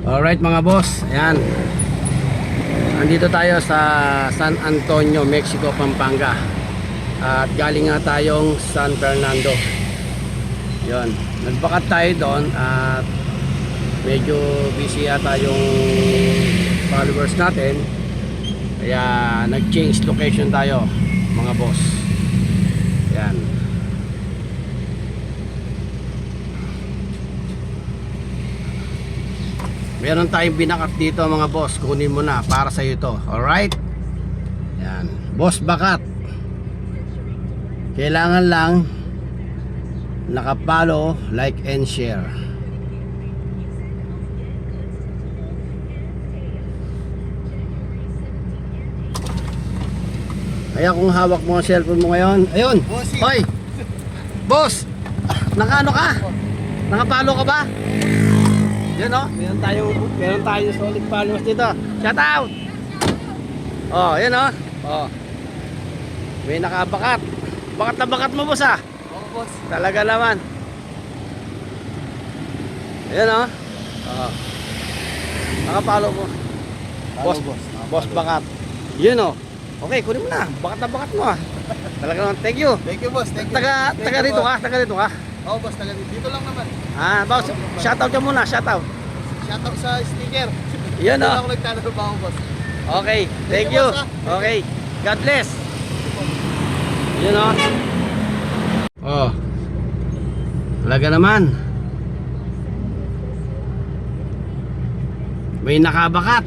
Alright mga boss, ayan. Andito tayo sa San Antonio, Mexico, Pampanga. At galing nga tayong San Fernando. Yun, nagbakat tayo doon at medyo busy yata yung followers natin. Kaya nag-change location tayo mga boss. Ayan. Meron tayong binakat dito mga boss. Kunin mo na para sa iyo to. Alright? Yan. Boss bakat. Kailangan lang nakapalo, like and share. Kaya kung hawak mo ang cellphone mo ngayon, ayun. Hoy. Boss. Nakaano ka? Nakapalo ka ba? Yan o, meron tayo solid followers dito. Shout out! Oh, yan o. Oh. May nakabakat. Bakat na bakat mo, boss ah. Oo, boss. Talaga naman. Yan o. Oh. Nakapalo mo. Boss, boss bakat. Yan o. Okay, kunin mo na. Bakat na bakat mo ah. Talaga naman, thank you. Thank you, boss. Thank you. Taga dito ka, taga dito ka. Oo, boss. Taga dito lang naman. Ah, boss, shout out ka muna, shout out. Shoutout sa sticker. Yan o. Dito ako nagtatrabaho, boss. Okay, thank Thank you. you, boss, ah. Okay, God bless. Yun o. Oh. Talaga naman. May nakabakat.